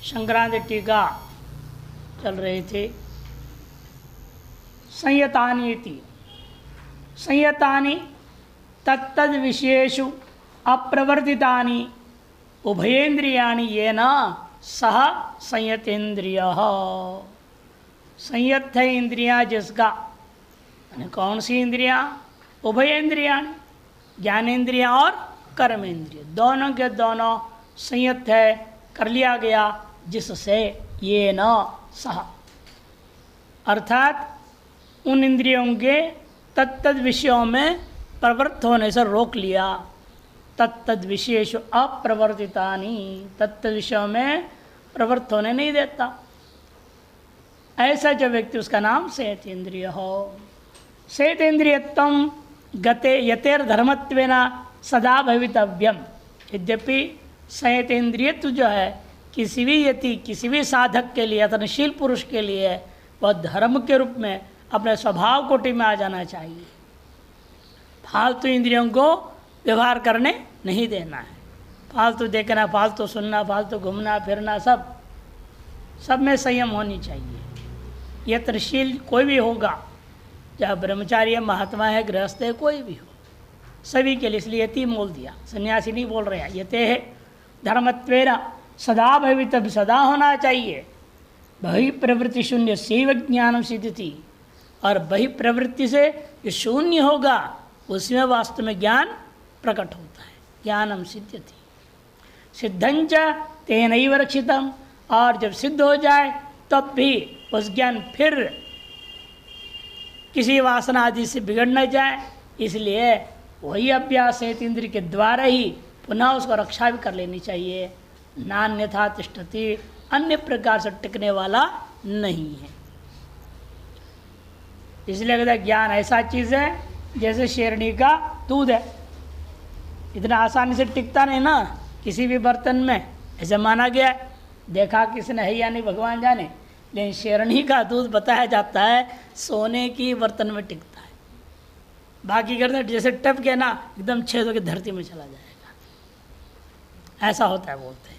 संक्रांति टीका चल रही थी। संयतानि इति संयतानि तत्तद विषयेषु अप्रवर्तितानि उभयेन्द्रियाणि येन सह संयतेन्द्रियः। संयत है इंद्रियां जिसका, कौन सी इंद्रियां? उभयेन्द्रियां, ज्ञानेन्द्रियां और कर्मेंद्रिय, दोनों के दोनों संयत है, कर लिया गया जिससे ये न सह, अर्थात उन इंद्रियों के तत्तद विषयों में प्रवृत्त होने से रोक लिया। तत्तद विषयेषु अप्रवर्तितानि, तत्तद विषयों में प्रवृत्त होने नहीं देता, ऐसा जो व्यक्ति उसका नाम संयतेन्द्रिय हो। संयतेन्द्रियत्वं गते यतेर्धर्मत्वेन सदा भवितव्यम। यद्यपि संयतेन्द्रियत्व जो है किसी भी यति, किसी भी साधक के लिए, यत्नशील पुरुष के लिए वह धर्म के रूप में अपने स्वभाव कोटि में आ जाना चाहिए। फालतू इंद्रियों को व्यवहार करने नहीं देना है। फालतू देखना, फालतू सुनना, फालतू घूमना फिरना, सब में संयम होनी चाहिए। यत्नशील कोई भी होगा, चाहे ब्रह्मचारी है, महात्मा है, गृहस्थ है, कोई भी हो, सभी के लिए। इसलिए यति बोल दिया, सन्यासी नहीं बोल रहे हैं। यते है धर्मत्वेन सदा भवित, सदा होना चाहिए। बहि प्रवृत्ति शून्य सैव ज्ञानम सिद्ध्यति, और बहि प्रवृत्ति से जो शून्य होगा उसमें वास्तव में ज्ञान प्रकट होता है। ज्ञानम सिद्ध्यति सिद्धंच तेनैव रक्षितम, और जब सिद्ध हो जाए तब भी उस ज्ञान फिर किसी वासना आदि से बिगड़ न जाए, इसलिए वही अभ्यास है इंद्रिय के द्वारा ही पुनः उसको रक्षा भी कर लेनी चाहिए। नान्यथा तिष्ठति, अन्य प्रकार से टिकने वाला नहीं है। इसलिए कहते हैं ज्ञान ऐसा चीज़ है जैसे शेरनी का दूध है, इतना आसानी से टिकता नहीं ना किसी भी बर्तन में, ऐसे माना गया है। देखा किसने है या नहीं भगवान जाने, लेकिन शेरनी का दूध बताया जाता है सोने की बर्तन में टिकता है। बाकी करते जैसे टप के ना एकदम छेद होकर धरती में चला जाएगा, ऐसा होता है बोलते हैं।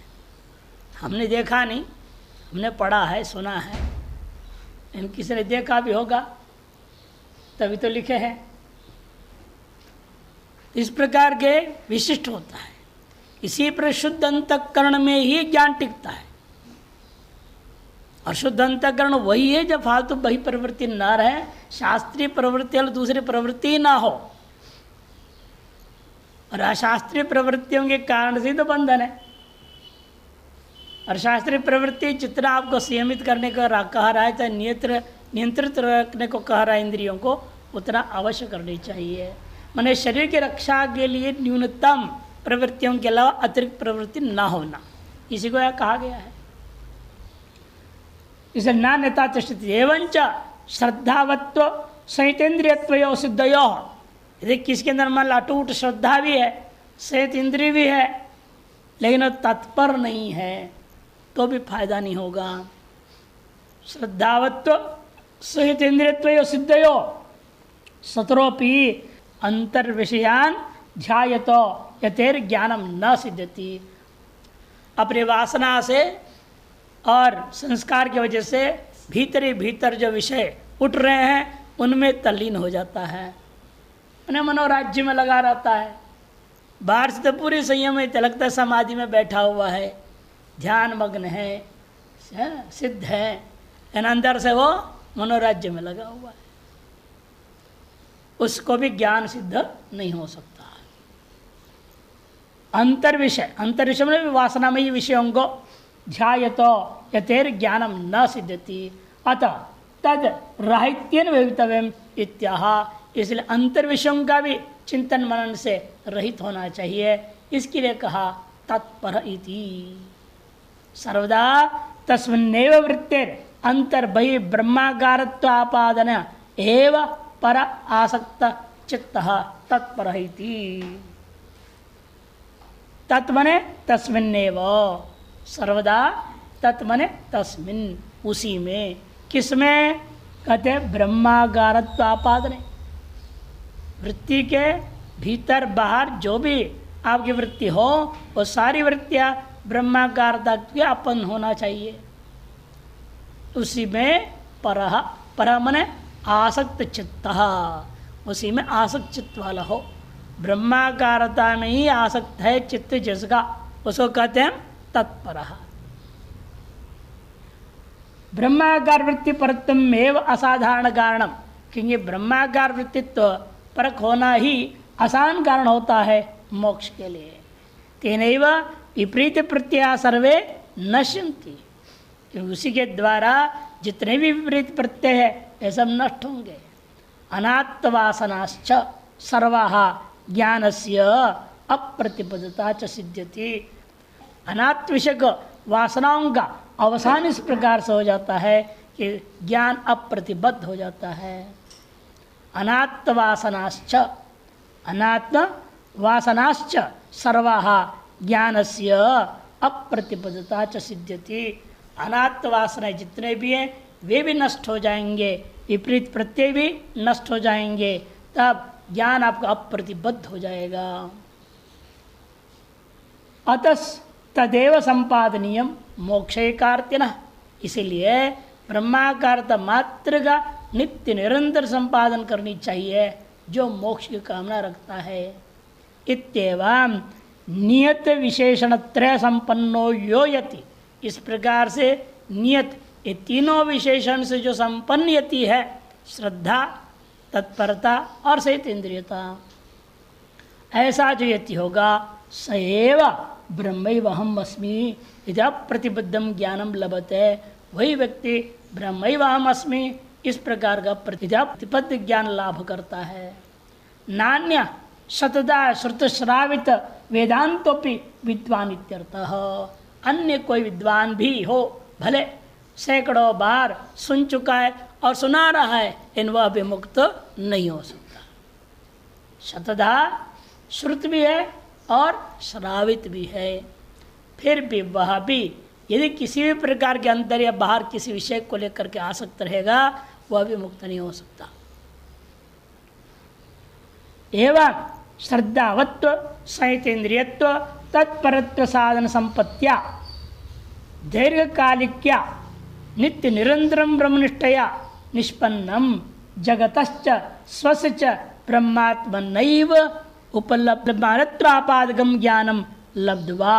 हमने देखा नहीं, हमने पढ़ा है, सुना है, लेकिन किसी ने देखा भी होगा तभी तो लिखे हैं। इस प्रकार के विशिष्ट होता है। इसी पर शुद्ध अंतःकरण में ही ज्ञान टिकता है, और शुद्ध अंतःकरण वही है जब फालतू बही प्रवृत्ति न रहे, शास्त्रीय प्रवृत्ति और दूसरी प्रवृत्ति ना हो। और अशास्त्रीय प्रवृत्तियों के कारण से तो बंधन है। और शास्त्रीय प्रवृत्ति जितना आपको संयमित करने का कह रहा है, तो नियंत्रित रखने को कह रहा है इंद्रियों को, उतना अवश्य करनी चाहिए। माने शरीर की रक्षा के लिए न्यूनतम प्रवृत्तियों के अलावा अतिरिक्त प्रवृत्ति ना होना, इसी को यह कहा गया है। इसे नान्यता तिष्ठति एवंच श्रद्धावत्व संयतेन्द्रियत्वयो सिद्धयो। यदि किसके अंदर मान अटूट श्रद्धा भी है, संयत इंद्रिय भी है, लेकिन तत्पर नहीं है तो भी फायदा नहीं होगा। श्रद्धावत्व संयतेन्द्रियत्वयो सिद्धयो सतरोपि अंतर्विषयान ध्यायतो यतेर ज्ञानम न सिद्ध्यति। अपनी वासना से और संस्कार की वजह से भीतर ही भीतर जो विषय उठ रहे हैं उनमें तल्लीन हो जाता है, उन्हें मनोराज्य में लगा रहता है। बाहर से तो पूरी संयम में लगता है समाधि में बैठा हुआ है, ध्यान मग्न है, सिद्ध है, लेकिन अंदर से वो मनोराज्य में लगा हुआ है, उसको भी ज्ञान सिद्ध नहीं हो सकता। अंतर्विषय में भी वासनामयी विषयों को ध्यायतो यतेर ज्ञानम न सिद्ध्यति अतः तद राहित्येन भवितव्यम इत्याह। इसलिए अंतर्विषयों का भी चिंतन मनन से रहित होना चाहिए। इसके लिए कहा तत्पर इति। सर्वदा तस्मिन्नेव वृत्तेर अंतर्बहि ब्रह्मागारत्वापादन एव पर आसक्त चित्तः तत्पर इति। तत्मने तस्मिन्नेव, सर्वदा तत्मने तस्मिन्, उसी में। किसमें? कहते ब्रह्मागारत्वापादने, वृत्ति के भीतर बाहर जो भी आपकी वृत्ति हो वो सारी वृत्तियाँ ब्रह्माकार ज्ञापन होना चाहिए। उसी में पर मने आसक्त चित्त, उसी में आसक्त चित्त वाला हो। ब्रह्माकारता में ही आसक्त है चित्त जिसका, उसको कहते हैं तत्पर। ब्रह्माकार वृत्ति परत्वम एव असाधारण कारणम, क्योंकि ब्रह्माकार वृत्तित्व परक होना ही आसान कारण होता है मोक्ष के लिए। तेनैव विपरीत प्रत्यय सर्वे नश्यन्ति, उसी के द्वारा जितने भी विपरीत प्रत्यय है ये सब नष्ट होंगे। अनात्मवासनाश्च सर्वाः ज्ञानस्य अप्रतिपदता च सिद्ध्यति। अनात्म विषयक वासनाओं का अवसान इस प्रकार से हो जाता है कि ज्ञान अप्रतिबद्ध हो जाता है। अनात्म वासनाश्च सर्वाः ज्ञानस्य अप्रतिपदता च सिद्ध्यति। अनात्म वासनाएं जितने भी हैं वे भी नष्ट हो जाएंगे, विपरीत प्रत्यय भी नष्ट हो जाएंगे, तब ज्ञान आपका अप्रतिबद्ध हो जाएगा। अतः तदेव संपादनीयम मोक्षैकार्तिनः, इसीलिए ब्रह्माकारता मात्र का नित्य निरंतर संपादन करनी चाहिए जो मोक्ष की कामना रखता है। इत्येवं नियत विशेषण त्रय संपन्नो यो यति, इस प्रकार से नियत ये तीनों विशेषण से जो संपन्न यति है, श्रद्धा, तत्परता और सहित इंद्रियता, ऐसा जो यति होगा सएव ब्रह्मैवहम अस्मि यदि अप्रतिबद्धम ज्ञानम लभते, वही व्यक्ति ब्रह्मैवहम अस्मि इस प्रकार का प्रतिपद्ध ज्ञान लाभ करता है। नान्य शतदा श्रुत श्रावित वेदांतोपि विद्वान इत्यर्थः, अन्य कोई विद्वान भी हो, भले सैकड़ों बार सुन चुका है और सुना रहा है, इन वह भी मुक्त नहीं हो सकता। शतधा श्रुत भी है और श्रावित भी है, फिर भी वह भी यदि किसी भी प्रकार के अंदर या बाहर किसी विषय को लेकर के आसक्त रहेगा, वह भी मुक्त नहीं हो सकता। एवं श्रद्धावत्व सहितेन्द्रियत्व तत्परत्व साधन संपत्तिया दीर्घकालिक्या नित्य निरंतरम ब्रह्मनिष्ठया निष्पन्नम जगतश्च स्वस्य ब्रह्मात्मनैव उपलब्धमानत्वापादकं ज्ञानम लब्ध्वा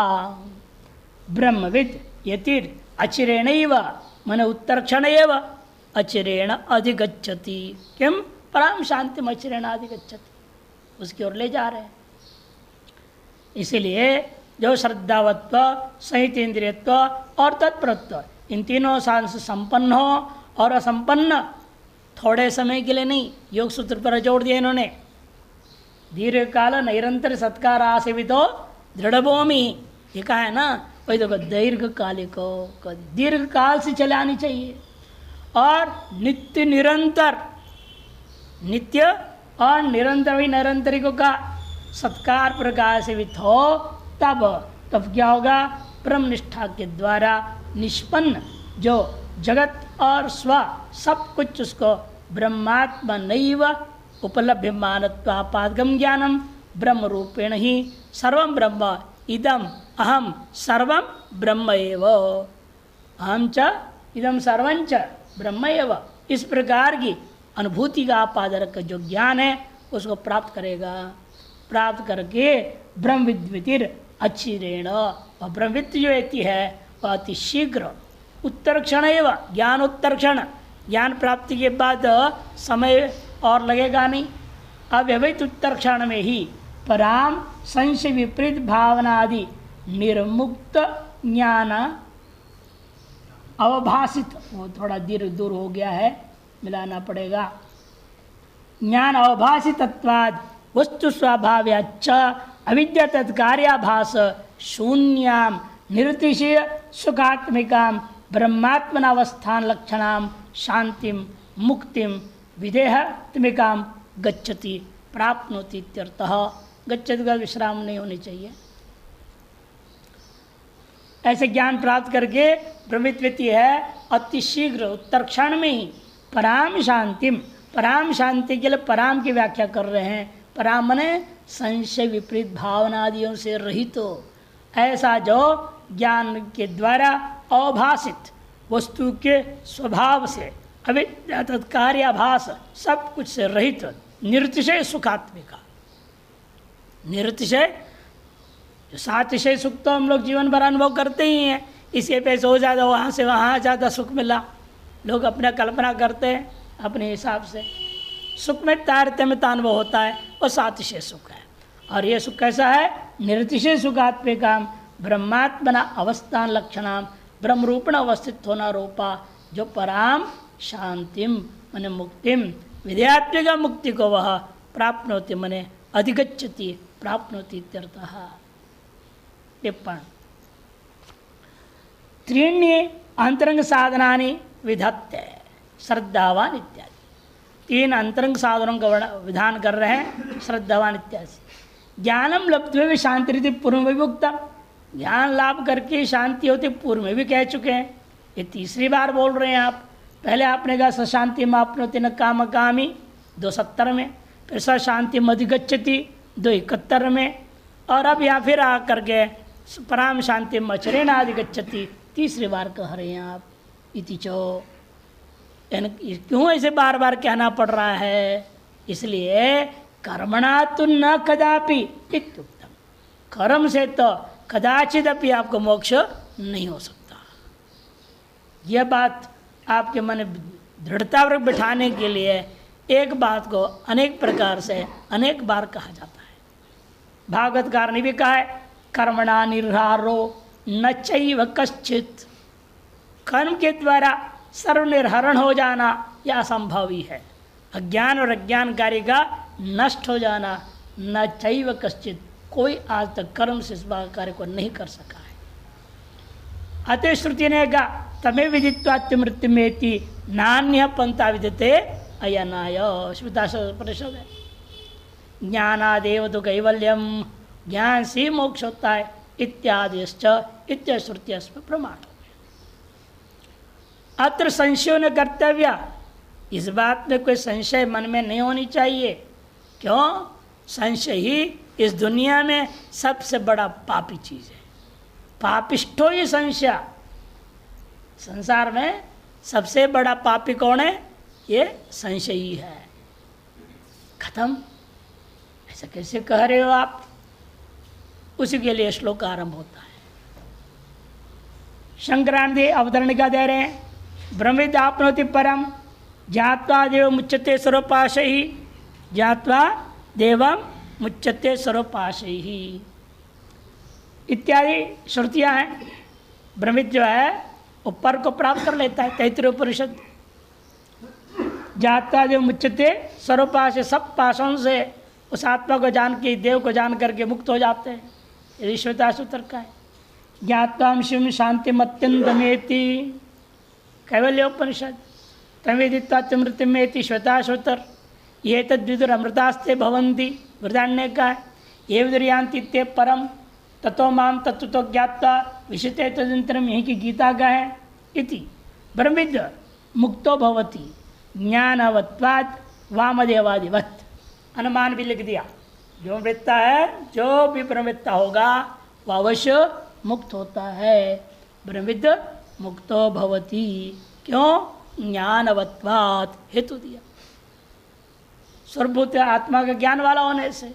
ब्रह्मविद यतिर अचिरेणैव मन उत्तरक्षणैव अचिरेण अधिगच्छति। किम परम शांतिम अचिरेण अधिगच्छति, उसकी ओर ले जा रहे हैं। इसीलिए जो श्रद्धावत्व सहित इंद्रियत्व और तत्परत्व इन तीनों साधन से संपन्न हो, और असंपन्न थोड़े समय के लिए नहीं, योग सूत्र पर जोड़ दिया इन्होंने, दीर्घ काल निरंतर सत्कार आसेवितो दृढ़भूमि, ये कहा है ना, वही देखो दीर्घ कालिक दीर्घ काल से चले आनी चाहिए, और नित्य निरंतर, नित्य और निरंतर भी निरंतरिकों का सत्कार प्रकार सेवित हो, तब क्या होगा, ब्रह्मनिष्ठा के द्वारा निष्पन्न जो जगत और स्व सब कुछ उसको ब्रह्मात्मा नैव उपलभ्यमानत्वापादकं ज्ञानम ब्रह्म रूपेण ही सर्वं ब्रह्म इदम अहम सर्वं ब्रह्म एव अहम च इदम सर्वं च ब्रह्म एव, इस प्रकार की अनुभूति का आपादक जो ज्ञान है उसको प्राप्त करेगा। प्राप्त करके ब्रह्मविद्वितिर अचिरेण, और ब्रह्मविद्य जो यति है वह अति शीघ्र उत्तर क्षण एवं ज्ञान उत्तर क्षण, ज्ञान प्राप्ति के बाद समय और लगेगा नहीं, अव्यवहित उत्तर क्षण में ही पराम संशय विपरीत भावना आदि निर्मुक्त ज्ञान अवभाषित, वो थोड़ा दूर हो गया है, मिलाना पड़ेगा, ज्ञान अवभाषितत्वाद वस्तु स्वभाव्याच्च अविद्या तत्कार्याभास शून्याम निरतिशय सुखात्मिकाम ब्रह्मात्मनावस्थान लक्षणाम शांतिम मुक्तिम विदेहात्मिकाम गच्छति प्राप्नोति इत्यर्थः। गच्छति का विश्राम नहीं होनी चाहिए। ऐसे ज्ञान प्राप्त करके ब्रह्मविद्यति है अति शीघ्र उत्तर क्षण में ही पराम शांतिम, पराम शांति के लिए पराम की व्याख्या कर रहे हैं। पराम मने संशय विपरीत भावनादियों से रहित हो, ऐसा जो ज्ञान के द्वारा अभाषित वस्तु के स्वभाव से अविद्या तत्कार्याभास सब कुछ से रहित निरतिशय सुखात्मिका। निरतिशय जो सातिशय सुख तो हम लोग जीवन भर अनुभव करते ही हैं, इसके पैसे हो जाता, वहाँ से वहाँ ज़्यादा सुख मिला, लोग अपना कल्पना करते हैं अपने हिसाब से। सुख में तारतम्यता अनुभव होता है, वो सातिशय सुख है। और ये सुख कैसा है? निरतिशय सुखात्मिकाम ब्रह्मात्मना अवस्थान लक्षणाम ब्रह्म रूपण अवस्थित होना रूपा जो पराम शांतिम मने मुक्तिम विद्यात्मिका मुक्ति को वह प्राप्नोति मने अधिगच्छति प्राप्नोति इत्यर्थः। टिप्पण त्रीण्य अंतरंग साधनानि विधत्ते श्रद्धावान इत्यादि। तीन अंतरंग साधनों का विधान कर रहे हैं, श्रद्धावान इत्यादि। ज्ञानम लब्ध्वा भी शांति रीति पूर्व में विभुक्ता, ज्ञान लाभ करके शांति होती पूर्व में भी कह चुके हैं, ये तीसरी बार बोल रहे हैं आप। पहले आपने कहा सशांति मापनोति न काम कामी 270 में, फिर सशांति मधिगच्छति 271 में, और अब यहाँ फिर आ करके पराम शांति मचरेण अधिगच्छति तीसरी बार कह रहे हैं आप। इति चो क्यों ऐसे बार बार कहना पड़ रहा है? इसलिए कर्मणा तो न कदापि इत्युक्तम, कर्म से तो कदाचित भी आपको मोक्ष नहीं हो सकता। यह बात आपके मन में दृढ़तापूर्वक बिठाने के लिए एक बात को अनेक प्रकार से अनेक बार कहा जाता है। भागवतकार ने भी कहा है कर्मणा निर्हारो न चैव कश्चित, कर्म के द्वारा सर्वनिर्हरण हो जाना यह असंभव ही है। अज्ञान और अज्ञानकारी का नष्ट हो जाना न चैव कश्चित, कोई आज तक कर्म से इस कार्य को नहीं कर सका है। अतः श्रुति ने कहा तमे विदित्वात्य मृत्यु मेति नान्य पंथा विदते अयनाय, स्मृता परिषद है। ज्ञानादेव तो कैवल्यम, ज्ञान से मोक्ष होता है इत्यादिश्च इत्यश्रुति प्रमाण। अत्र संशय न कर्तव्य, इस बात में कोई संशय मन में नहीं होनी चाहिए। क्यों? संशय ही इस दुनिया में सबसे बड़ा पापी चीज है। पापिष्ठो ही संशय, संसार में सबसे बड़ा पापी कौन है? ये संशय ही है। खत्म। ऐसा कैसे कह रहे हो आप? उसी के लिए श्लोक आरंभ होता है। शंकरानंद अवतरणिका दे रहे हैं, ब्रह्मविद् आपनोति परम ज्ञात्वा देवं मुच्यते सर्वपाशैः, ज्ञात्वा देवं मुच्यते सर्वपाशैः इत्यादि श्रुतियाँ हैं। ब्रह्मविद् जो है ऊपर को प्राप्त कर लेता है। तैत्तिरीय उपनिषद ज्ञात्वा देवं मुच्यते सर्वपाश, सब पाशों से उस आत्मा को जान के देव को जान करके मुक्त हो जाते हैं। ये श्वेता सूत्र का है। ज्ञात्वां शिवं शांतिमत्यन्तमेति कैवल्योपनिषद, तमेदित्वा मृत्युमेति श्वेता सूत्र। ये तद्विदुर अमृतास्ते भवन्ति वृदान्य का है। ये विदुर्यान्ति ते परम ततो माम तत्व ज्ञात्वा विशिते तदंतरम, यहीं की गीता का है। इति ब्रह्मविद् मुक्तो भवति ज्ञानवत्वात् वामदेवादिवत्, अनुमान भी लिख दिया। जो वृत्ता है, जो भी ब्रह्मविद्ता होगा वह अवश्य मुक्त होता है। ब्रह्मविद् मुक्तो भवति, क्यों? ज्ञानवत्वात्, हेतु दिया सर्वभूत आत्मा का ज्ञान वाला होने से।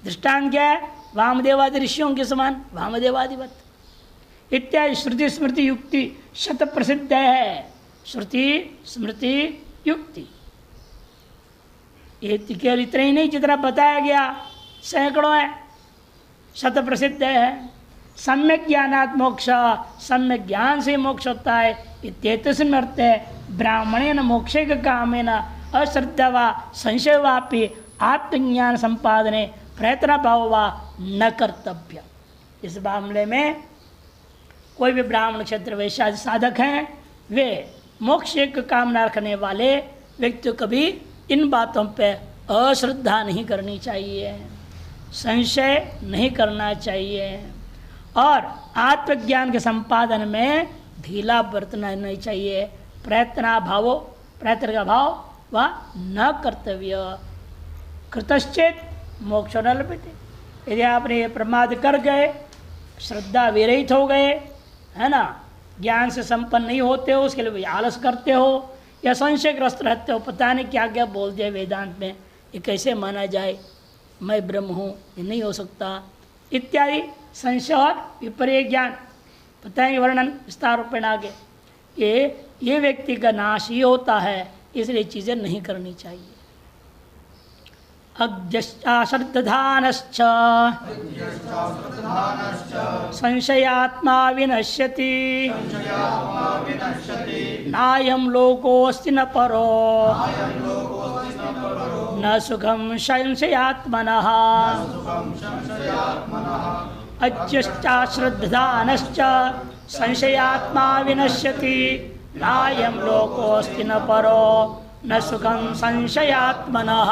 दृष्टांत क्या है? वामदेवादि ऋषियों के समान वामदेवादिवत इत्यादि श्रुति स्मृति युक्ति शत प्रसिद्ध है। श्रुति स्मृति युक्ति ये केवल इतना ही नहीं, जितना बताया गया सैकड़ों है, शत प्रसिद्ध है। सम्यक ज्ञानात् मोक्ष, सम्यक ज्ञान से मोक्ष होता है। इत्येतस्मिन् अर्थे ब्राह्मणेन मोक्षेक कामेन अश्रद्धा वा संशय वापि आत्मज्ञान संपादने प्रयत्न भाव वा न कर्तव्य। इस मामले में कोई भी ब्राह्मण क्षेत्र वैश्य आदि साधक हैं, वे मोक्ष की कामना रखने वाले व्यक्ति को कभी इन बातों पे अश्रद्धा नहीं करनी चाहिए, संशय नहीं करना चाहिए, और आत्मज्ञान के संपादन में ढीला बरतना नहीं चाहिए। प्रयत्न का भाव व न कर्तव्य। कृतश्चेत मोक्ष न लभते, यदि आपने ये प्रमाद कर गए श्रद्धा विरहित हो गए, है ना, ज्ञान से संपन्न नहीं होते हो, उसके लिए आलस करते हो या संशयग्रस्त रहते हो, पता नहीं क्या क्या बोल दिया वेदांत में, ये कैसे माना जाए, मैं ब्रह्म हूँ, ये नहीं हो सकता इत्यादि संशय और विपर्य ज्ञान बताएंगे वर्णन विस्तार रूपेण आगे। ये व्यक्ति का नाश ही होता है, इसलिए चीज़ें नहीं करनी चाहिए। अज्ञश्चाश्रद्धानश्च संशयात्मा विनश्यति नायं लोकोऽस्ति न परो न सुखं संशयात्मनः। अज्ञश्चाश्रद्धानश्च संशयात्मा विनश्यति नायं लोकोऽस्ति न परो न सुखं संशयात्मनः।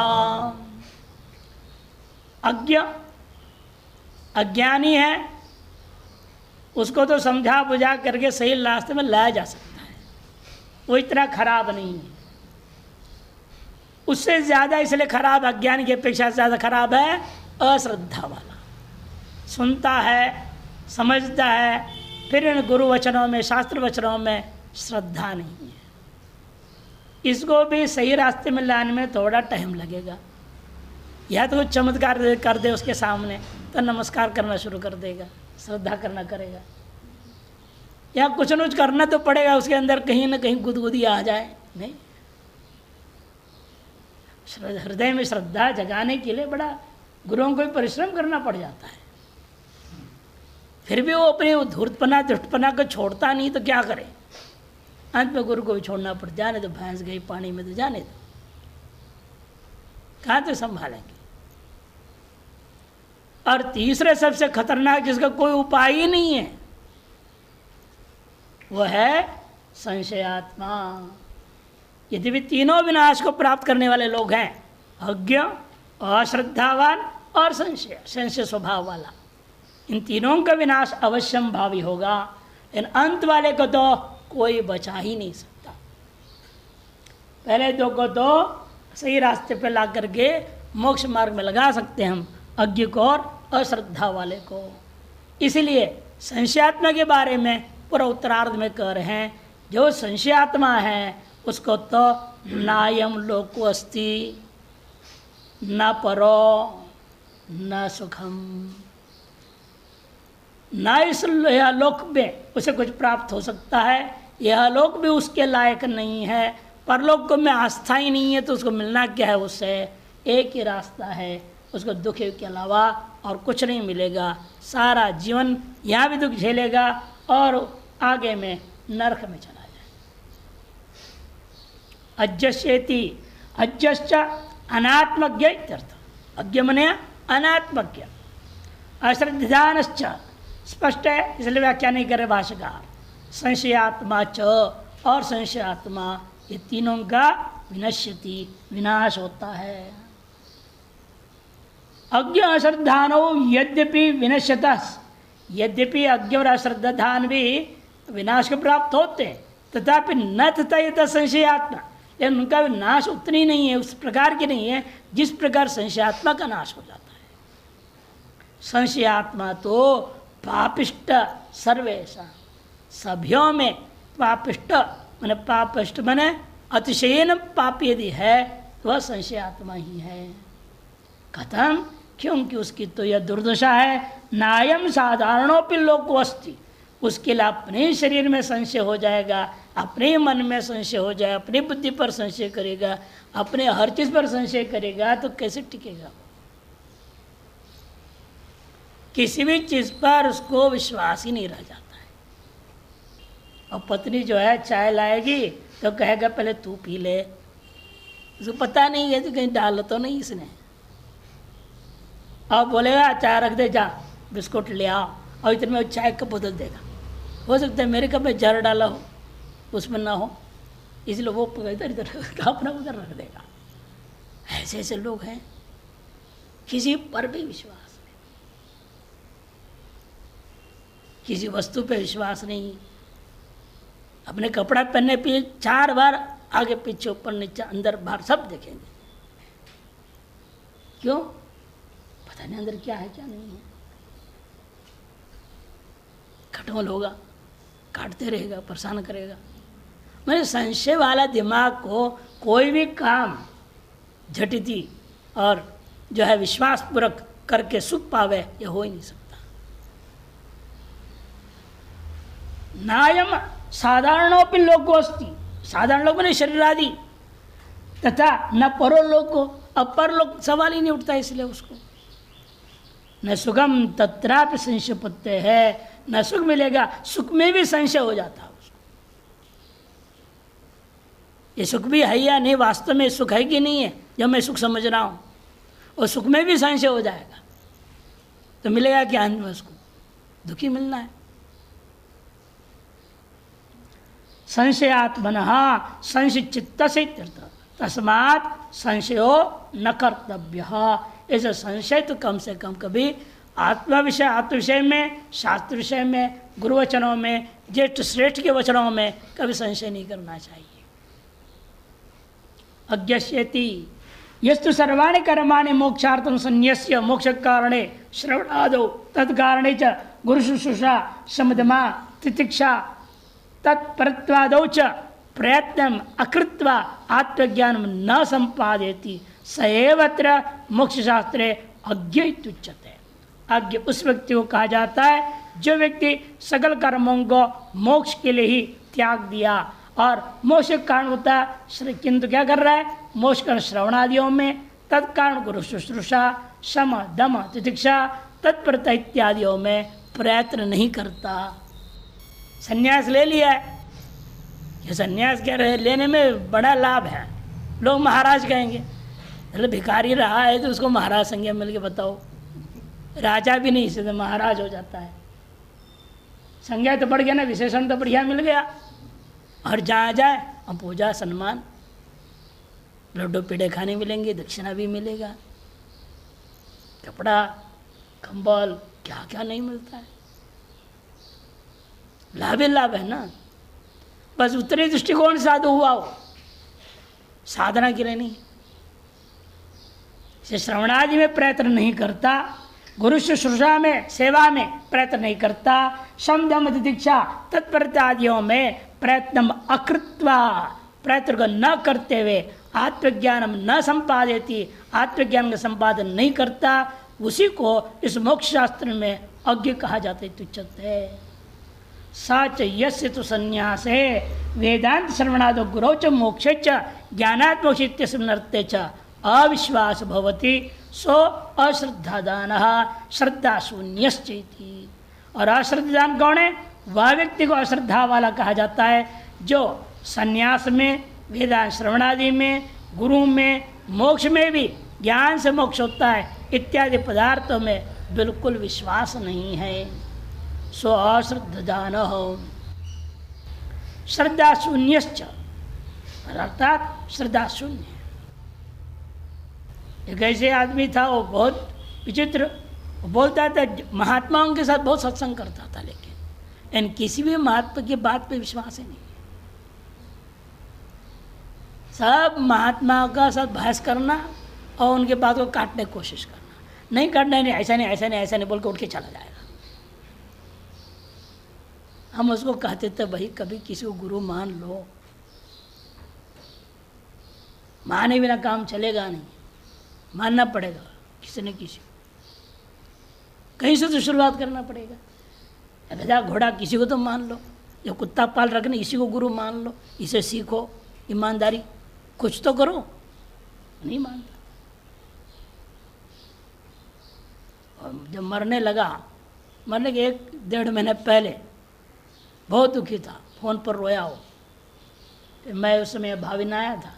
अज्ञानी है, उसको तो समझा बुझा करके सही रास्ते में लाया जा सकता है, वो इतना खराब नहीं है। उससे ज़्यादा इसलिए खराब, अज्ञानी की अपेक्षा ज़्यादा खराब है अश्रद्धा वाला। सुनता है, समझता है, फिर इन गुरु वचनों में, शास्त्र वचनों में श्रद्धा नहीं है। इसको भी सही रास्ते में लाने में थोड़ा टाइम लगेगा। या तो कुछ चमत्कार कर दे उसके सामने तो नमस्कार करना शुरू कर देगा, श्रद्धा करना करेगा, या कुछ न कुछ करना तो पड़ेगा, उसके अंदर कहीं ना कहीं गुदगुदी आ जाए। नहीं, हृदय में श्रद्धा जगाने के लिए बड़ा गुरुओं को भी परिश्रम करना पड़ जाता है। फिर भी वो अपने धूर्तपना दुष्टपना को छोड़ता नहीं तो क्या करे, अंत में गुरु को भी छोड़ना पड़। जाने तो भैंस गई पानी में तो जाने दो, कहाँ तो संभालेंगे। और तीसरे सबसे खतरनाक जिसका कोई उपाय ही नहीं है वो है संशयात्मा। यदि भी तीनों विनाश को प्राप्त करने वाले लोग हैं, अज्ञ, अश्रद्धावान और संशय स्वभाव वाला, इन तीनों का विनाश अवश्यम भावी होगा। इन अंत वाले को तो कोई बचा ही नहीं सकता। पहले दो को तो सही रास्ते पर ला करके मोक्ष मार्ग में लगा सकते हैं हम, अज्ञ को और अश्रद्धा वाले को। इसलिए संशयात्मा के बारे में पूरा उत्तरार्ध में कह रहे हैं, जो संशयात्मा है उसको तो नायम लोको अस्ति न परो न सुखम, न इस लोक में उसे कुछ प्राप्त हो सकता है, यह लोक भी उसके लायक नहीं है, परलोक को में आस्था ही नहीं है, तो उसको मिलना क्या है उससे। एक ही रास्ता है, उसको दुख के अलावा और कुछ नहीं मिलेगा। सारा जीवन यहाँ भी दुख झेलेगा और आगे में नरक में चला जाए। अज्ञस्येति, अज्ञश्च अनात्मज्ञ इत्यर्थ। अज्ञ मने अनात्मज्ञ, अश्रद्धानश्च स्पष्ट है, इसलिए व्याख्या नहीं करे भाष्यकार। संशयात्मा च और संशयात्मा, ये तीनों का विनश्यति, विनाश होता है। अज्ञ अश्रद्धानो यद्यपि विनश्यतः, यद्यपि अज्ञ और अश्रद्धान भी विनाश को प्राप्त होते हैं, तथापि न तथा संशयात्मा, लेकिन उनका विनाश उतनी नहीं है, उस प्रकार की नहीं है जिस प्रकार संशयात्मा का नाश हो जाता है। संशयात्मा तो पापिष्ट सर्वेशा, सभ्यों में पापिष्ट मैंने पापिष्ट मैंने अतिशयन पापी यदि है तो वह संशयात्मा ही है। कथम, क्योंकि उसकी तो यह दुर्दशा है, नायम साधारणोपि लोको अस्ति, उसके लिए अपने शरीर में संशय हो जाएगा, अपने मन में संशय हो जाएगा, अपनी बुद्धि पर संशय करेगा, अपने हर चीज पर संशय करेगा, तो कैसे टिकेगा। किसी भी चीज पर उसको विश्वास ही नहीं रह जाता है। और पत्नी जो है चाय लाएगी तो कहेगा पहले तू पी ले, उसको पता नहीं है तो कहीं डाल तो नहीं इसने। अब बोलेगा चाय रख दे, जा बिस्कुट ले आओ, और इतने में चाय कप बदल देगा। हो सकता है मेरे कप में जहर डाला हो, उसमें ना हो, इसलिए वो इधर इधर अपना उधर रख देगा। ऐसे ऐसे लोग हैं, किसी पर भी विश्वास नहीं, किसी वस्तु पे विश्वास नहीं। अपने कपड़ा पहनने पे 4 बार आगे पीछे ऊपर नीचे अंदर बाहर सब देखेंगे। क्यों? पता नहीं अंदर क्या है क्या नहीं है। खटमल होगा, काटते रहेगा, परेशान करेगा। मैंने संशय वाला दिमाग को कोई भी काम झटिति और जो है विश्वासपूर्वक करके सुख पावे, यह हो ही नहीं सकता। नायम साधारणोपि लोकोस्ति, साधारण लोग मैंने शरीर आदि, तथा न परोलोको, अपर लोग सवाल ही नहीं उठता, इसलिए उसको न सुखम तत्रापि संशयपत्य है, न सुख मिलेगा, सुख में भी संशय हो जाता है उसको। ये सुख भी है या नहीं, वास्तव में सुख है कि नहीं है, जब मैं सुख समझ रहा हूँ, और सुख में भी संशय हो जाएगा, तो मिलेगा क्या अंत में? उसको दुखी मिलना है। संशयात्मनः संशय चित्त से तस्मात् संशयो न कर्तव्यः। ऐसा संशय तो कम से कम कभी आत्म विषय में, शास्त्र विषय में, गुरुवचनों में, ज्येष्ठ श्रेष्ठ के वचनों में कभी संशय नहीं करना चाहिए। अज्ञस्यति यस्तु सर्वाणि कर्माणि मोक्षार्थं संन्यस्य मोक्ष कारणे श्रवणादौ तत्कारणे च गुरुशुश्रूषा शमदमा तितिक्षा तत्परत्वादौ च प्रयत्नम अकृत्वा आत्मज्ञानम न संपादयति स एव अत्र मोक्षशास्त्रे अज्ञ इत्युच्यते। अज्ञ उस व्यक्ति को कहा जाता है जो व्यक्ति सकल कर्मों को मोक्ष के लिए ही त्याग दिया, और मोक्ष कारण होता है, किंतु क्या कर रहा है? मोक्ष कारण श्रवणादियों में, तत्कारण गुरु शुश्रूषा, शम दम तितिक्षा, तत्परता इत्यादियों में प्रयत्न नहीं करता। संन्यास ले लिया है, ये संन्यास क्या रहे लेने में बड़ा लाभ है, लोग महाराज कहेंगे। मतलब भिखारी रहा है तो उसको महाराज संज्ञा मिल के बताओ, राजा भी नहीं, सीधे महाराज हो जाता है। संज्ञा तो बढ़ गया ना, विशेषण तो बढ़िया मिल गया, और जहाँ जाए हम पूजा सम्मान, लड्डू पेड़े खाने मिलेंगे, दक्षिणा भी मिलेगा, कपड़ा कंबल क्या क्या नहीं मिलता है, लाभ ही लाभ है ना। बस उतने दृष्टिकोण साधु हुआ हो, साधना की नहीं, से श्रवणादि में प्रयत्न नहीं करता, गुरु शुश्रूषा में सेवा में प्रयत्न नहीं करता, शम दम दीक्षा तत्परता आदियों में प्रयत्न अकृत्वा, प्रयत्न को न करते हुए आत्मज्ञानम न संपादयति, आत्मज्ञान का संपादन नहीं करता, उसी को इस मोक्ष शास्त्र में अज्ञ कहा जाता है। तुच्छते सच यस्य तो संन्यास है वेदांत श्रवणादो गुरौ च मोक्ष च ज्ञानात्मोक्षित्य स्मृत्य च अविश्वास भवति सो अश्रद्धादान श्रद्धा शून्यश्चेति। और अश्रद्धादान कौन है? वह व्यक्ति को अश्रद्धा वाला कहा जाता है जो संन्यास में, वेदांत श्रवणादि में, गुरु में, मोक्ष में भी, ज्ञान से मोक्ष होता है इत्यादि पदार्थों में बिल्कुल विश्वास नहीं है। सो अश्रद्धान श्रद्धा शून्यश्च, अर्थात श्रद्धा शून्य। एक ऐसे आदमी था, वो बहुत विचित्र, वो बोलता था महात्माओं के साथ बहुत सत्संग करता था, लेकिन किसी भी महात्मा की बात पे विश्वास ही नहीं। सब महात्मा का साथ बहस करना और उनके बात को काटने की कोशिश करना, नहीं काटना, नहीं ऐसा नहीं, ऐसा नहीं, ऐसा नहीं बोल के उठ के चला जाएगा। हम उसको कहते थे भाई कभी किसी को गुरु मान लो, माने बिना काम चलेगा नहीं, मानना पड़ेगा किसी न किसी, कहीं से तो शुरुआत करना पड़ेगा। गधा घोड़ा किसी को तो मान लो, या कुत्ता पाल रखने इसी को गुरु मान लो, इसे सीखो, ईमानदारी कुछ तो करो, नहीं मानता। और जब मरने लगा, मरने के 1-1.5 महीने पहले बहुत दुखी था, फ़ोन पर रोया हो। फिर मैं उस समय भाविन आया था,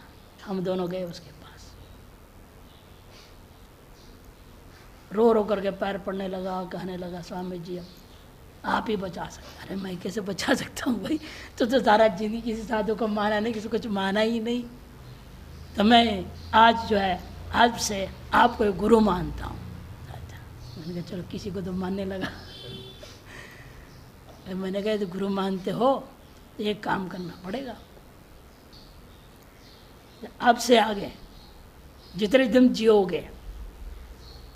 हम दोनों गए उसके पास, रो रो करके पैर पड़ने लगा, कहने लगा स्वामी जी अब आप ही बचा सकते। अरे मैं कैसे बचा सकता हूँ भाई, तो सारा जिंदगी किसी साधु को माना नहीं, किसी को कुछ माना ही नहीं, तो मैं आज जो है आज से आपको गुरु मानता हूँ। मैंने कहा चलो किसी को तो मानने लगा। मैंने कहा तो गुरु मानते हो तो एक काम करना पड़ेगा, अब से आगे जितने तुम जियोगे,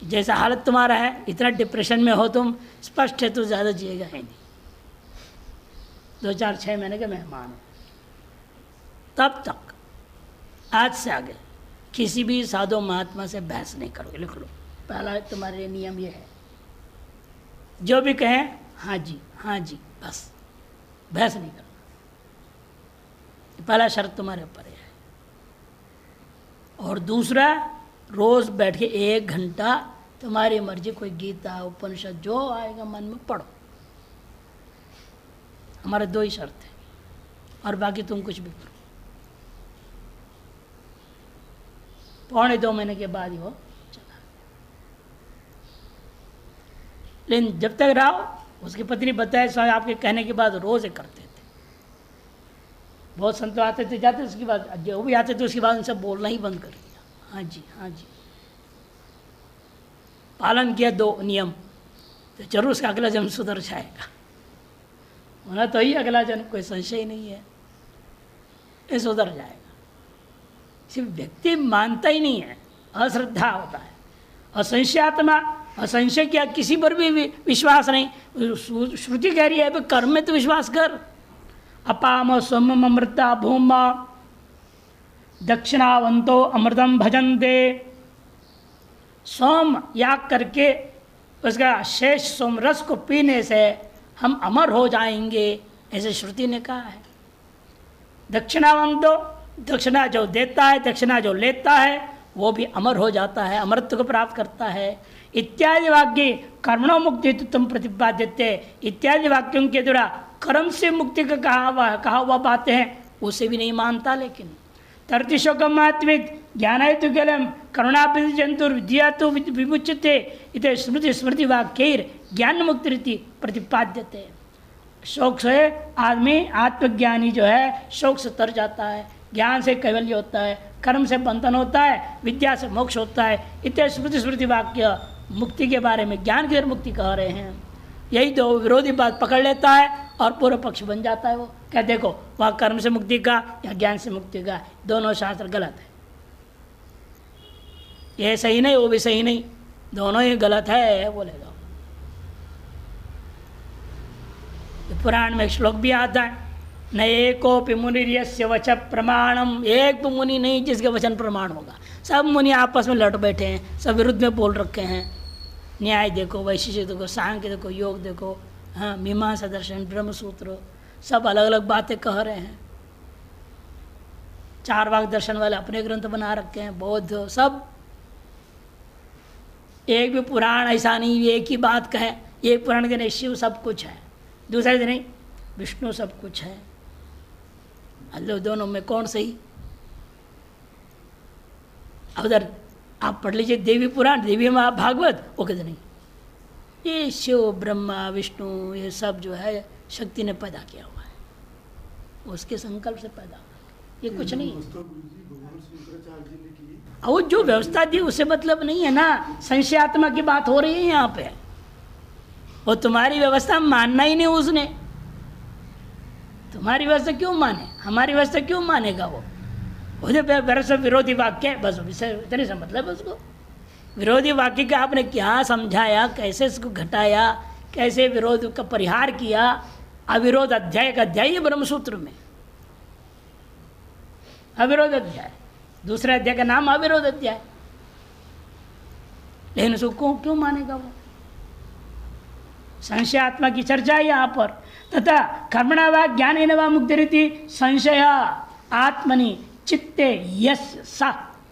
जैसा हालत तुम्हारा है, इतना डिप्रेशन में हो तुम, स्पष्ट है तो ज़्यादा जिएगा ही नहीं। 2-4-6 महीने के मेहमान हो, तब तक आज से आगे किसी भी साधु महात्मा से बहस नहीं करोगे। लिख लो, पहला तुम्हारे लिए नियम ये है, जो भी कहें हाँ जी हाँ जी, बस बहस नहीं करना। पहला शर्त तुम्हारे ऊपर है। और दूसरा, रोज बैठ के 1 घंटा तुम्हारी मर्जी, कोई गीता उपनिषद जो आएगा मन में पढ़ो। हमारे 2 ही शर्त है, और बाकी तुम कुछ भी करो। 1.25 महीने के बाद ही वो चला। लेकिन जब तक रहो, उसकी पत्नी बताए स्वामी आपके कहने के बाद रोज करते थे। बहुत संत आते थे जाते, उसके बाद जो भी आते थे उसके बाद उनसे बोलना ही बंद कर दिया। हाँ जी हाँ जी, पालन किया 2 नियम, तो जरूर उसका अगला जन्म सुधर जाएगा। होना तो ही अगला जन्म, कोई संशय नहीं है, ये सुधर जाएगा। सिर्फ व्यक्ति मानता ही नहीं है, अश्रद्धा होता है, असंशयात्मा, असंशय क्या, किसी पर भी विश्वास नहीं। श्रुति कह रही है कर्म में तो विश्वास कर। अपाम सोम अमृता भूमा दक्षिणावंतो अमृतम भजन्ते। सोम याग करके उसका शेष सोम रस को पीने से हम अमर हो जाएंगे, ऐसे श्रुति ने कहा है। दक्षिणावंतो, दक्षिणा जो देता है, दक्षिणा जो लेता है वो भी अमर हो जाता है, अमरत्व को प्राप्त करता है। इत्यादि वाक्य कर्मणो मुक्ति तुम प्रतिपाद्यते, इत्यादि वाक्यों के द्वारा कर्म से मुक्ति का कहा हुआ बातें हैं, उसे भी नहीं मानता। लेकिन तर्तिशोकमात्वित ज्ञानायतु केवलम करुणापि जंतु विद्या तो विमुच्यते इति स्मृति स्मृति वाक्यैर ज्ञान मुक्ति रीति प्रतिपाद्यते। शोक से आदमी आत्मज्ञानी जो है शोक से तर जाता है, ज्ञान से कैवल्य होता है, कर्म से बंधन होता है, विद्या से मोक्ष होता है। इतने स्मृति स्मृति वाक्य मुक्ति के बारे में, ज्ञान की मुक्ति कह रहे हैं। यही 2 विरोधी बात पकड़ लेता है और पूर्व पक्ष बन जाता है। वो क्या देखो, वहाँ कर्म से मुक्ति का या ज्ञान से मुक्ति का, दोनों शास्त्र गलत है, ये सही नहीं वो भी सही नहीं, दोनों ही गलत है बोलेगा। पुराण में एक श्लोक भी आता है, न एकोपि मुनिर्यस्य वच प्रमाणम, एक मुनि नहीं जिसके वचन प्रमाण होगा। सब मुनि आपस में लड़ बैठे हैं, सब विरुद्ध में बोल रखे हैं। न्याय देखो, वैशिष्ट देखो, सांख्य देखो, योग देखो, हाँ मीमांसा दर्शन, ब्रह्मसूत्र, सब अलग अलग बातें कह रहे हैं। 4 वाक दर्शन वाले अपने ग्रंथ बना रखे हैं, बौद्ध सब। एक भी पुराण ऐसा नहीं एक ही बात कहे, एक पुराण के नहीं शिव सब कुछ है, दूसरे दिन नहीं विष्णु सब कुछ है। अल्लाह दोनों में कौन सही? उधर आप पढ़ लीजिए देवी पुराण, देवी भागवत, वो कहते नहीं ये शिव ब्रह्मा विष्णु ये सब जो है शक्ति ने पैदा किया हुआ है, उसके संकल्प से पैदा हुआ, ये कुछ नहीं है। और जो व्यवस्था दी उससे मतलब नहीं है ना, संशयात्मा की बात हो रही है यहाँ पे। वो तुम्हारी व्यवस्था मानना ही नहीं उसने, तुम्हारी व्यवस्था क्यों माने, हमारी व्यवस्था क्यों मानेगा वो? से विरोधी वाक्य बस इतने से मतलब उसको। विरोधी वाक्य का आपने क्या समझाया, कैसे इसको घटाया, कैसे विरोध का परिहार किया। अविरोध अध्याय का अध्याय है ब्रह्मसूत्र में, अविरोध अध्याय, दूसरे अध्याय का नाम अविरोध अध्याय। लेकिन उसको क्यों मानेगा वो? संशय आत्मा की चर्चा है यहाँ पर। तथा कर्मणा वा ज्ञानेन वा मुक्ति रीति संशय आत्मनि चित्ते यस सा,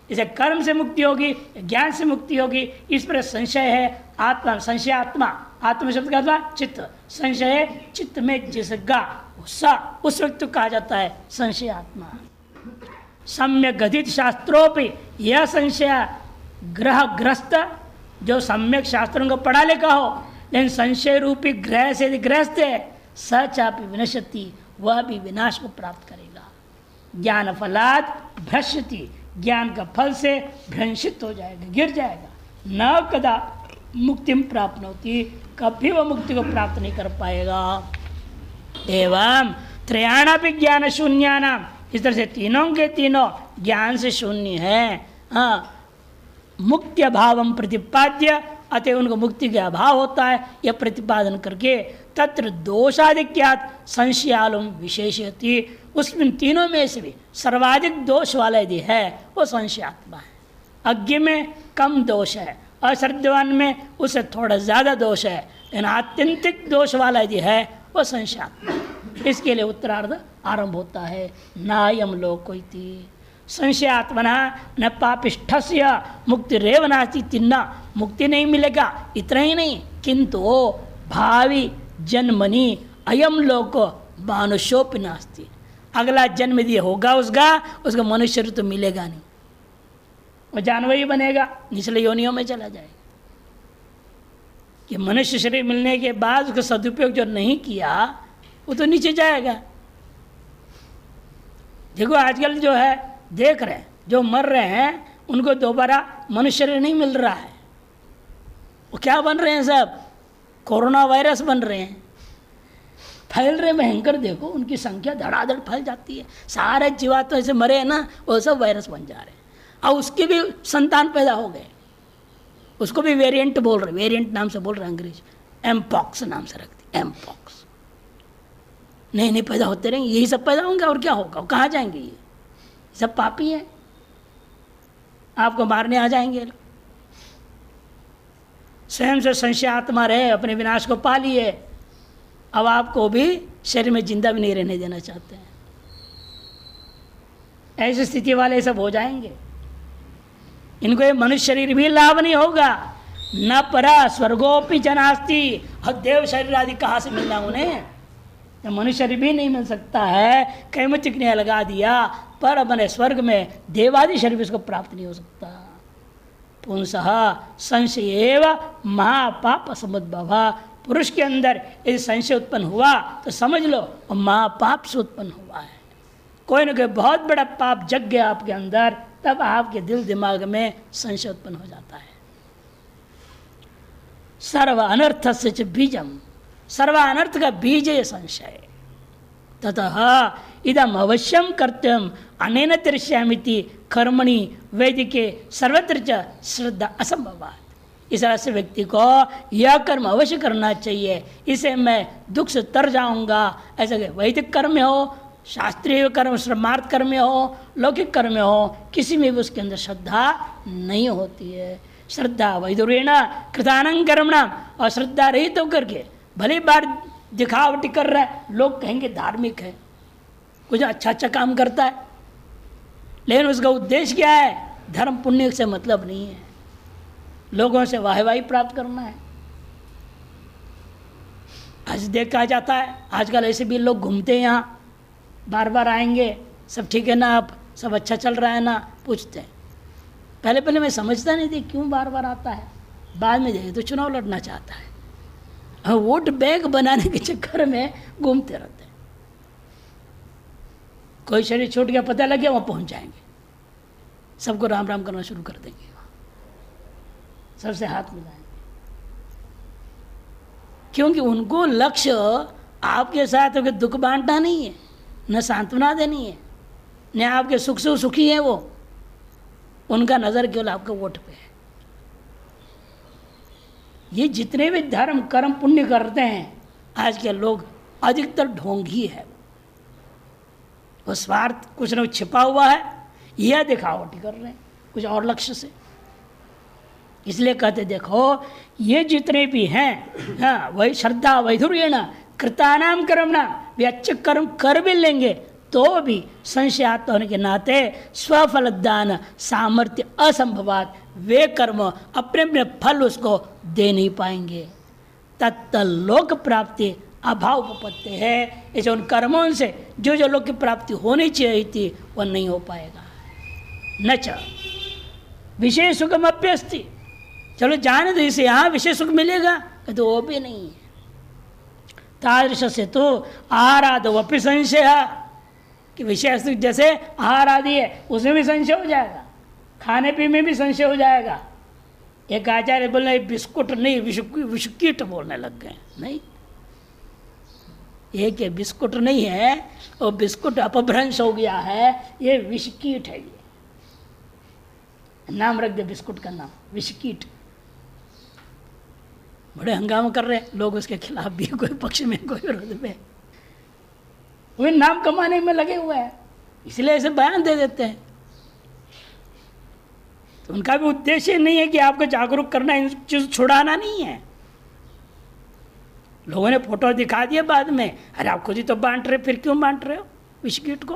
इसे कर्म से मुक्ति होगी, ज्ञान से मुक्ति होगी, इस पर संशय है। आत्मा संशय आत्मा, आत्म शब्द का चित्त, संशय चित्त में जिसका सा उस व्यक्ति को कहा जाता है संशय आत्मा। सम्यक गठित शास्त्रों यह संशय ग्रहग्रस्त, जो सम्यक शास्त्रों को पढ़ा लिखा हो लेकिन संशय रूपी ग्रह से ग्रस्त है, सचापि विनश्यति, वह भी विनाश को प्राप्त करेगा। ज्ञान फलात् भ्रश्यति, ज्ञान का फल से भ्रंशित हो जाएगा, गिर जाएगा। न कदा मुक्ति प्राप्त होती, कभी वह मुक्ति को प्राप्त नहीं कर पाएगा। एवं त्रयाणापि ज्ञान शून्यानाम, इस तरह से तीनों के तीनों ज्ञान से शून्य है। हाँ, मुक्ति अभावम प्रतिपाद्य, अतः उनको मुक्ति के अभाव होता है, यह प्रतिपादन करके तत्र दोषाधिक्यात संशयालुम विशेषयति, उसमें तीनों में से भी सर्वाधिक दोष वाला यदि है वो संशयात्मा है। अज्ञ में कम दोष है, अश्रद्धवान में उससे थोड़ा ज़्यादा दोष है, लेकिन आत्यंतिक दोष वाला यदि है वो संशयात्मा है। इसके लिए उत्तरार्ध आरंभ होता है, नायम लोकोइति संशयात्मना न पापिष्ठस्य मुक्तिरेव नास्ति तिन्ना, मुक्ति नहीं मिलेगा। इतना ही नहीं, किंतु भावी जन्मनि अयम लोको मानुष्योपि नास्ति, अगला जन्म यदि होगा उसका मनुष्य तो मिलेगा नहीं, वो जानवर ही बनेगा, निचले योनियों में चला जाएगा। कि मनुष्य शरीर मिलने के बाद उसका सदुपयोग जो नहीं किया वो तो नीचे जाएगा। देखो आजकल जो है देख रहे हैं, जो मर रहे हैं उनको दोबारा मनुष्य शरीर नहीं मिल रहा है, वो क्या बन रहे हैं, सब कोरोना वायरस बन रहे हैं, फैल रहे भयंकर। देखो उनकी संख्या धड़ाधड़ फैल जाती है, सारे जीवात्मा ऐसे मरे हैं ना, वो सब वायरस बन जा रहे हैं। और उसके भी संतान पैदा हो गए, उसको भी वेरिएंट बोल रहे, वेरिएंट नाम से बोल रहे अंग्रेज, एमपॉक्स नाम से रखती, एमपॉक्स। नहीं पैदा होते रहेंगे, यही सब पैदा होंगे और क्या होगा, कहाँ जाएंगे, ये सब पापी हैं, आपको मारने आ जाएंगे। स्वयं से संशयात्मा रहे, अपने विनाश को पा लिए, अब आपको भी शरीर में जिंदा भी नहीं रहने देना चाहते हैं। ऐसी स्थिति वाले सब हो जाएंगे, इनको ये मनुष्य शरीर भी लाभ नहीं होगा। न परा स्वर्गोपि जनास्ति, और देव शरीर आदि कहाँ से मिलना उन्हें, जब मनुष्य शरीर भी नहीं मिल सकता है, कैमतिक ने लगा दिया, पर बने स्वर्ग में देवादि शरीर भी उसको प्राप्त नहीं हो सकता। पुंसः संशयेव महापाप समुद्भवा, पुरुष के अंदर यदि संशय उत्पन्न हुआ तो समझ लो महापाप से उत्पन्न हुआ है। कोई न कोई बहुत बड़ा पाप जग गया आपके अंदर, तब आपके दिल दिमाग में संशय उत्पन्न हो जाता है। सर्व अनर्थ से बीजम, सर्व अनर्थ का बीज है संशय। ततः इदम अवश्यम कर्तव्यम अनेन तिरश्यामिति कर्मणि वैदिके सर्वत्र च श्रद्धा असंभवात्। इस तरह से व्यक्ति को यह कर्म अवश्य करना चाहिए, इसे मैं दुख से तर जाऊंगा, ऐसा कि वैदिक कर्म में हो, शास्त्रीय कर्म, श्रमार्थ कर्म में हो, लौकिक कर्म में हो, किसी में भी उसके अंदर श्रद्धा नहीं होती है। श्रद्धा वैदुरेण कृतानं कर्मणाम, और श्रद्धा रहित होकर के भले बार दिखावटी कर रहा है, लोग कहेंगे धार्मिक है, कुछ अच्छा काम करता है, लेकिन उसका उद्देश्य क्या है, धर्म पुण्य से मतलब नहीं है, लोगों से वाहवाही प्राप्त करना है। आज देखा जाता है, आजकल ऐसे भी लोग घूमते हैं, यहाँ बार बार आएंगे, सब ठीक है ना, आप सब अच्छा चल रहा है ना, पूछते हैं। पहले मैं समझता नहीं थी क्यों बार बार आता है, बाद में देखे तो चुनाव लड़ना चाहता है, वोट बैंक बनाने के चक्कर में घूमते रहते हैं। कोई शरीर छूट गया, पता लग गया, वहाँ पहुँच जाएंगे, सबको राम राम करना शुरू कर देंगे, सबसे हाथ मिलाएंगे, क्योंकि उनको लक्ष्य आपके साथ दुख बांटना नहीं है, न सांत्वना देनी है, न आपके सुख से सुखी है वो, उनका नज़र केवल आपके वोट पे है। ये जितने भी धर्म कर्म पुण्य करते हैं आज के लोग, अधिकतर ढोंगी है, वो स्वार्थ कुछ न कुछ छिपा हुआ है, यह दिखावटी कर रहे हैं कुछ और लक्ष्य से। इसलिए कहते देखो ये जितने भी हैं, हाँ वही श्रद्धा वैधुर्येण कृतानाम कर्मणा, वे अच्छे कर्म कर भी लेंगे तो भी संशयात्मा होने के नाते स्वफलदान सामर्थ्य असंभवात, वे कर्म अपने अपने फल उसको दे नहीं पाएंगे। तत्लोक प्राप्ति अभाव उपपत्ति है, इसे उन कर्मों से जो जो लोक की प्राप्ति होनी चाहिए थी वह नहीं हो पाएगा। न च विषय सुखम अप्यस्ति, चलो जाने दो इसे, यहाँ विषय सुख मिलेगा, तो वो भी नहीं है। तादृश से तो आहाराद वपि संशय, कि विषय सुख जैसे आहार आदि है उसमें भी संशय हो जाएगा, खाने पीने में भी संशय हो जाएगा। एक आचार्य बोलने बिस्कुट नहीं विस्कीट बोलने लग गए, नहीं, एक बिस्कुट नहीं है, वो बिस्कुट अपभ्रंश हो गया है, ये विस्कीट है, ये नाम रख दे बिस्कुट का नाम विस्कीट। बड़े हंगामा कर रहे हैं लोग, उसके खिलाफ भी, कोई पक्ष में कोई विरोध में, वे नाम कमाने में लगे हुए हैं, इसलिए ऐसे बयान दे देते हैं। तो उनका भी उद्देश्य नहीं है कि आपको जागरूक करना, इन चीज छुड़ाना नहीं है। लोगों ने फोटो दिखा दिया बाद में, अरे आप खुद ही तो बांट रहे, फिर क्यों बांट रहे हो बिस्किट को?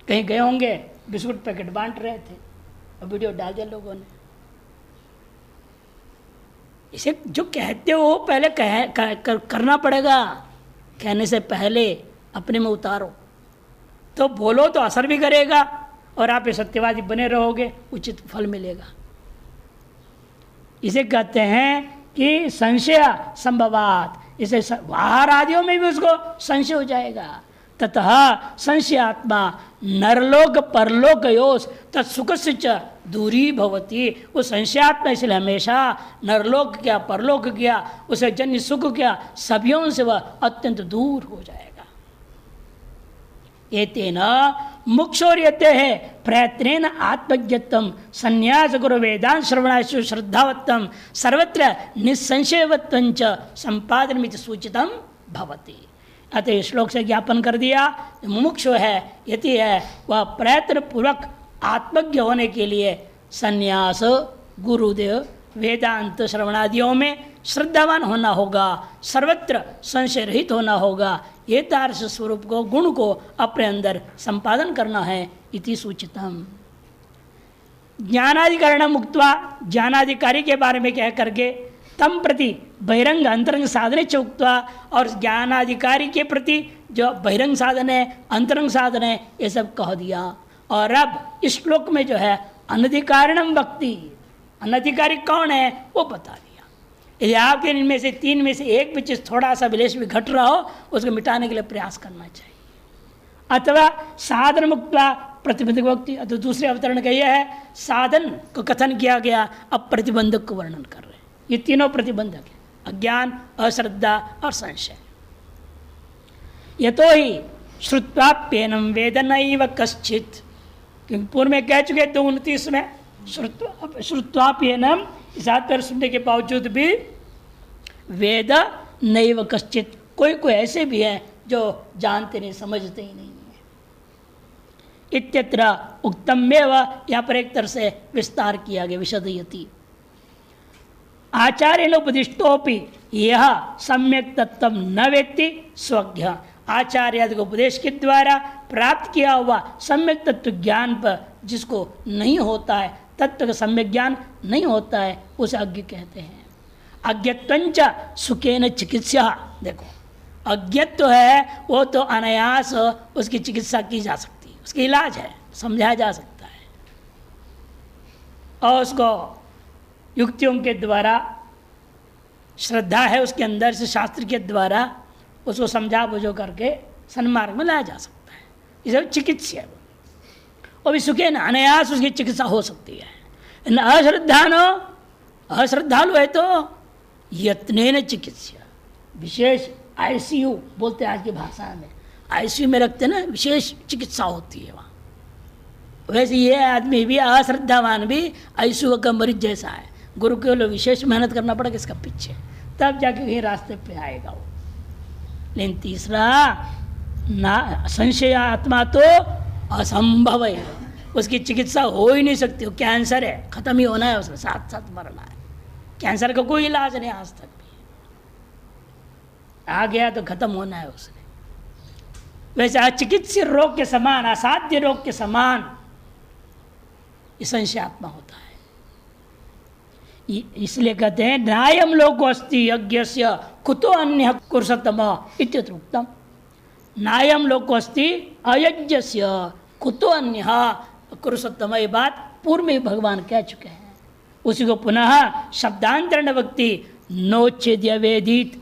कहीं गए होंगे, बिस्कुट पैकेट बांट रहे थे और वीडियो डाल दिया लोगों ने। इसे जो कहते हो पहले करना पड़ेगा, कहने से पहले अपने में उतारो, तो बोलो तो असर भी करेगा और आप ये सत्यवादी बने रहोगे, उचित फल मिलेगा। इसे कहते हैं कि संशय संभवात, इसे आहार आदियों में भी उसको संशय हो जाएगा। ततः संशयात्मा नरलोक परलोक योस तत्सुख से च दूरी भवती। वो संशयात्मा इसलिए हमेशा नरलोक क्या परलोक क्या उसे जन्य सुख क्या सभियों से वह अत्यंत दूर हो जाएगा। एतेन मुक्षोर्यते है प्रयत्नेन आत्मज्ञत्वं संन्यास गुरु वेदांत श्रवणाशु श्रद्धावत्तम सर्वत्र निसंशयवत्वं च संपादनमिति सूचितम भवति। अतः श्लोक से ज्ञापन कर दिया, मुमुक्षु है यति है वह प्रयत्न पूर्वक आत्मज्ञ होने के लिए संन्यास गुरुदेव वेदांत श्रवणादियों में श्रद्धावान होना होगा, सर्वत्र संशय रहित होना होगा, ये तारस स्वरूप को गुण को अपने अंदर संपादन करना है। इति सूचितम। ज्ञानाधिकरण मुक्त्वा, ज्ञानाधिकारी के बारे में कह करके तम प्रति बहिरंग अंतरंग साधने चौक्त्वा, और ज्ञानाधिकारी के प्रति जो बहिरंग साधन है अंतरंग साधन है ये सब कह दिया। और अब इस श्लोक में जो है अनधिकारिणम भक्ति, अनधिकारी कौन है वो बता दिया। यदि आपके इनमें से तीन में से एक भी चीज थोड़ा सा विलेश भी घट रहा हो उसको मिटाने के लिए प्रयास करना चाहिए। अथवा साधन मुक्त प्रतिबंधक भक्ति, तो दूसरे अवतरण का यह है साधन को कथन किया गया, अब प्रतिबंधक को वर्णन कर रहे हैं। ये तीनों प्रतिबंधक है, अज्ञान अश्रद्धा और संशय। यतो ही श्रुत्वाप्येनम वेदनैव कश्चित्, क्योंकि पूर्व में कह चुके 2:29 में श्रुत्वाप्येनम, इस हाथ पर सुनने के बावजूद भी वेद नैव कश्चित्, कोई कोई ऐसे भी हैं जो जानते नहीं समझते ही नहीं है। इत्यत्र उक्तमेव, यहाँ पर एक तरह से विस्तार किया गया, विशदयति। आचार्य उपदिष्टोपि यह सम्यक तत्व न वेत्ति स्वज्ञ, आचार्य को उपदेश के द्वारा प्राप्त किया हुआ सम्यक तत्व ज्ञान पर जिसको नहीं होता है, तत्व का सम्यक ज्ञान नहीं होता है, उसे अज्ञ कहते हैं। अज्ञत्वंच सुखेन चिकित्सा, देखो अज्ञत्व है वो तो अनायास उसकी चिकित्सा की जा सकती है, उसकी इलाज है, समझाया जा सकता है, और उसको युक्तियों के द्वारा, श्रद्धा है उसके अंदर से, शास्त्र के द्वारा उसको समझा बुझो करके सन्मार्ग में लाया जा सकता है। ये सब चिकित्सा है, और भी सुखे न अनायास उसकी चिकित्सा हो सकती है। अश्रद्धालु है तो यत्नेन चिकित्सा, विशेष आईसीयू बोलते हैं आज की भाषा में, आईसीयू में रखते ना, विशेष चिकित्सा होती है वहाँ। वैसे ये आदमी भी अश्रद्धावान भी आईसीयू का मरीज जैसा है, गुरु के लिए विशेष मेहनत करना पड़ेगा इसका पीछे, तब जाके कहीं रास्ते पे आएगा वो। लेकिन तीसरा ना, संशय आत्मा तो असंभव है, उसकी चिकित्सा हो ही नहीं सकती। वो कैंसर है, खत्म ही होना है उसमें, साथ साथ मरना है। कैंसर का कोई इलाज नहीं आज तक भी, आ गया तो खत्म होना है उसने। वैसे अचिकित्सीय रोग के समान, असाध्य रोग के समान ये संशय आत्मा होता है। इसलिए कहते हैं न्यायम लोको अस्ति यज्ञस्य कुतो अन्य कुरुषोत्तम इत्यत्र उक्तम। न्यायम लोको अस्ति अयज्ञस्य कुतो अन्य कुरुषोत्तम, ये बात पूर्व में भगवान कह चुके हैं। उसी को पुनः शब्दांतरण भक्ति नोच्छेद्य वेदित,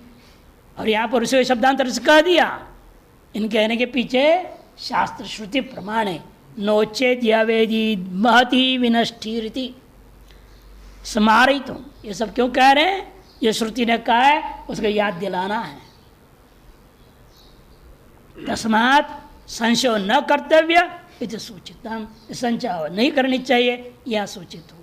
और यहाँ पर उसे शब्दांतर से कह दिया। इन कहने के पीछे शास्त्र श्रुति प्रमाण है। नोच्छेद्य वेदित महति विनष्टिरिति समारित हूँ, ये सब क्यों कह रहे हैं? ये श्रुति ने कहा है, उसको याद दिलाना है। तस्मात् संशय न कर्तव्य इति सूचितम, संशय नहीं करनी चाहिए, यह सूचित हो।